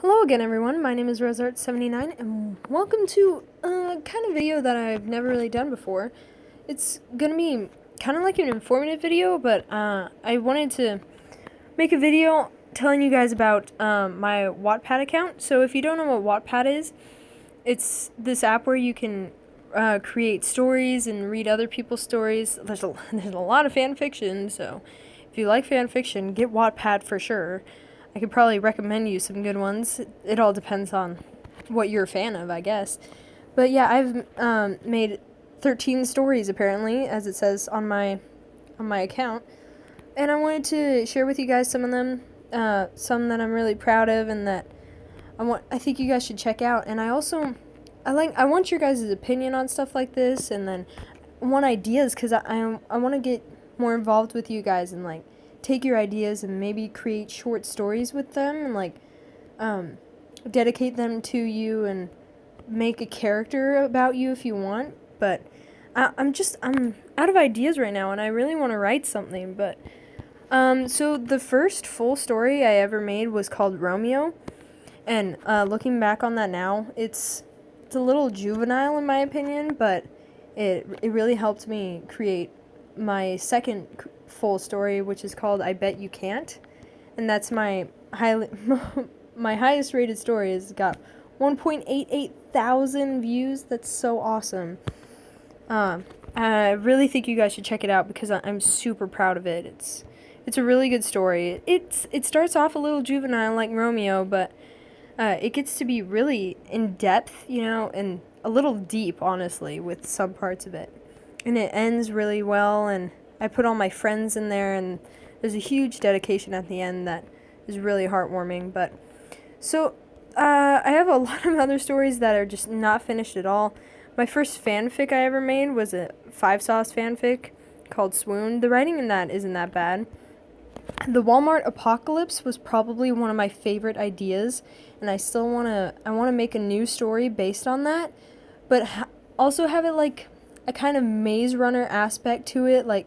Hello again, everyone. My name is RoseArt79, and welcome to a kind of video that I've never really done before. It's gonna be kind of like an informative video, but I wanted to make a video telling you guys about my Wattpad account. So if you don't know what Wattpad is, it's this app where you can create stories and read other people's stories. There's a lot of fan fiction, so if you like fan fiction, get Wattpad for sure. I could probably recommend you some good ones. It all depends on what you're a fan of, I guess. But yeah, I've made 13 stories apparently, as it says on my account, and I wanted to share with you guys some of them, some that I'm really proud of, and that I think you guys should check out. And I want your guys' opinion on stuff like this, and then I want ideas because I want to get more involved with you guys and like take your ideas and maybe create short stories with them and like dedicate them to you and make a character about you if you want. But I'm out of ideas right now, and I really want to write something. But so the first full story I ever made was called Romeo, and looking back on that now, it's a little juvenile in my opinion, but it really helped me create my second full story, which is called I Bet You Can't, and that's my my highest rated story. Has got 1.88 thousand views. That's so awesome. I really think you guys should check it out because I'm super proud of it. It's a really good story. It starts off a little juvenile like Romeo, but it gets to be really in depth, and a little deep, honestly, with some parts of it. And it ends really well, and I put all my friends in there, and there's a huge dedication at the end that is really heartwarming. But so I have a lot of other stories that are just not finished at all. My first fanfic I ever made was a 5-sauce fanfic called Swoon. The writing in that isn't that bad. The Walmart apocalypse was probably one of my favorite ideas, and I want to make a new story based on that, but also have it like a kind of Maze Runner aspect to it. Like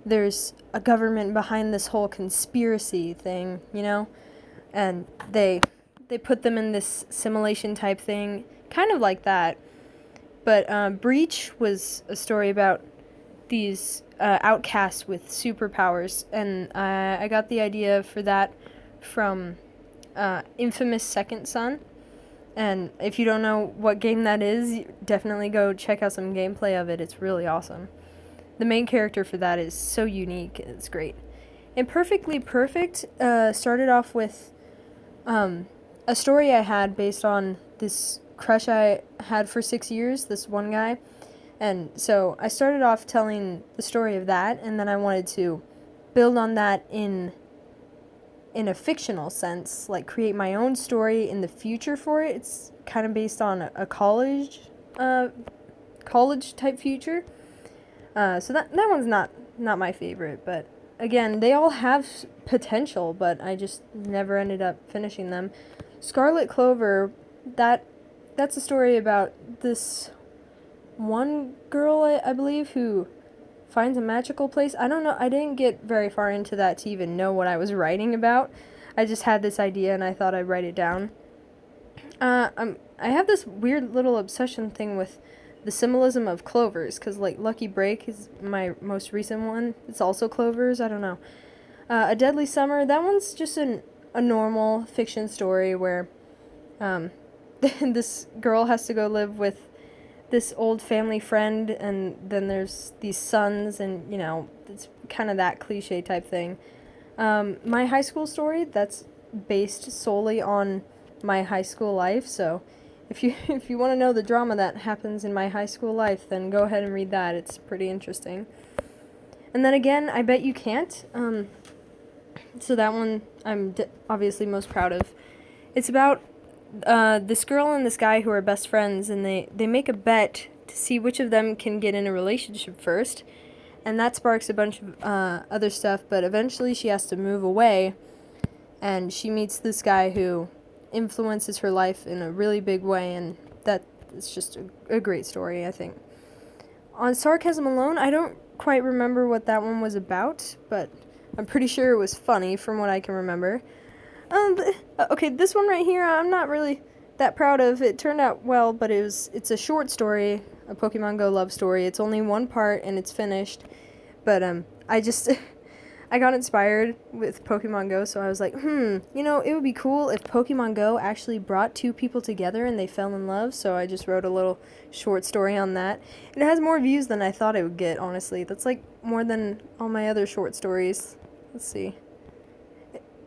there's a government behind this whole conspiracy thing, and they put them in this simulation type thing, kind of like that. But Breach was a story about these outcasts with superpowers, and I got the idea for that from Infamous Second Son. And if you don't know what game that is, definitely go check out some gameplay of it. It's really awesome. The main character for that is so unique. It's great. And Perfectly Perfect started off with a story I had based on this crush I had for 6 years, this one guy. And so I started off telling the story of that, and then I wanted to build on that in a fictional sense, like create my own story in the future for it. It's kind of based on a college type future. So that one's not my favorite, but again, they all have potential, but I just never ended up finishing them. Scarlet Clover, that's a story about this one girl, I believe, who finds a magical place. I don't know. I didn't get very far into that to even know what I was writing about. I just had this idea and I thought I'd write it down. I have this weird little obsession thing with the symbolism of clovers, because like Lucky Break is my most recent one. It's also clovers. I don't know. A Deadly Summer, that one's just a normal fiction story where this girl has to go live with this old family friend, and then there's these sons, and it's kind of that cliche type thing. My high school story, that's based solely on my high school life, so if you want to know the drama that happens in my high school life, then go ahead and read that. It's pretty interesting. And then again, I Bet You Can't. So that one I'm obviously most proud of. It's about this girl and this guy who are best friends, and they make a bet to see which of them can get in a relationship first, and that sparks a bunch of other stuff, but eventually she has to move away, and she meets this guy who influences her life in a really big way, and that is just a great story, I think. On Sarcasm Alone, I don't quite remember what that one was about, but I'm pretty sure it was funny from what I can remember. Okay, this one right here, I'm not really that proud of. It turned out well, but it's a short story, a Pokemon Go love story. It's only one part and it's finished. But I just I got inspired with Pokemon Go, so I was like, you know, it would be cool if Pokemon Go actually brought two people together and they fell in love. So I just wrote a little short story on that. And it has more views than I thought it would get, honestly. That's like more than all my other short stories. Let's see.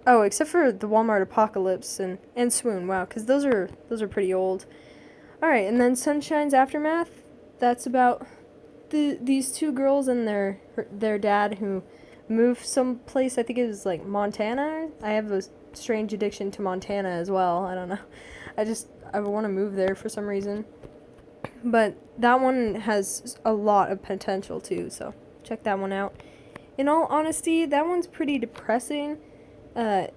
Oh, except for the Walmart Apocalypse and Swoon. Wow, because those are pretty old. All right, and then Sunshine's Aftermath. That's about these two girls and their dad who moved someplace. I think it was like Montana. I have a strange addiction to Montana as well. I don't know. I want to move there for some reason. But that one has a lot of potential too. So check that one out. In all honesty, that one's pretty depressing. It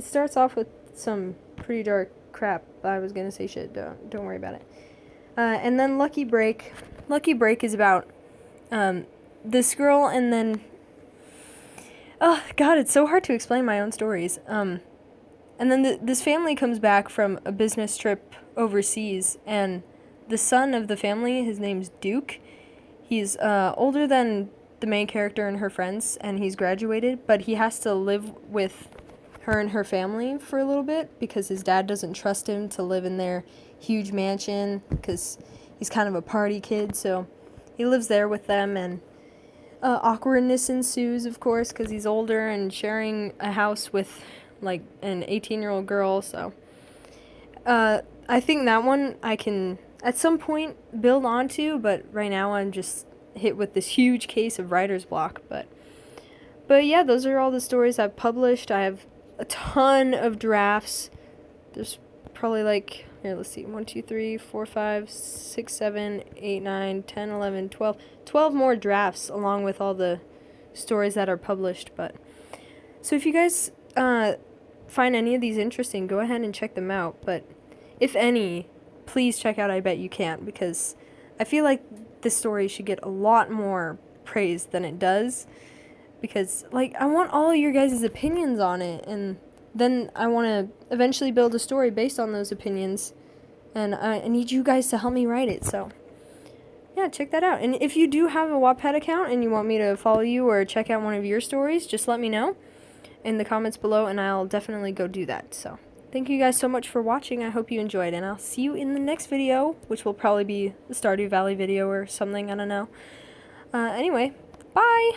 starts off with some pretty dark crap. I was gonna say shit. Don't worry about it. And then Lucky Break. Lucky Break is about this girl, and then oh god, it's so hard to explain my own stories. And then this family comes back from a business trip overseas, and the son of the family, his name's Duke. He's older than the main character and her friends, and he's graduated, but he has to live with her and her family for a little bit because his dad doesn't trust him to live in their huge mansion because he's kind of a party kid, so he lives there with them, and awkwardness ensues, of course, because he's older and sharing a house with like an 18-year-old girl. So I think that one I can at some point build onto, but right now I'm just hit with this huge case of writer's block. But yeah, those are all the stories I've published. I have a ton of drafts. There's probably like, here, let's see, 1, 2, 3, 4, 5, 6, 7, 8, 9, 10, 11, 12. 12 more drafts along with all the stories that are published. But so if you guys find any of these interesting, go ahead and check them out. But if any, please check out I Bet You Can't, because I feel like this story should get a lot more praise than it does, because like I want all your guys' opinions on it, and then I want to eventually build a story based on those opinions, and I need you guys to help me write it. So yeah, check that out. And if you do have a Wattpad account and you want me to follow you or check out one of your stories, just let me know in the comments below, and I'll definitely go do that. So thank you guys so much for watching. I hope you enjoyed, and I'll see you in the next video, which will probably be the Stardew Valley video or something. I don't know. Anyway, bye!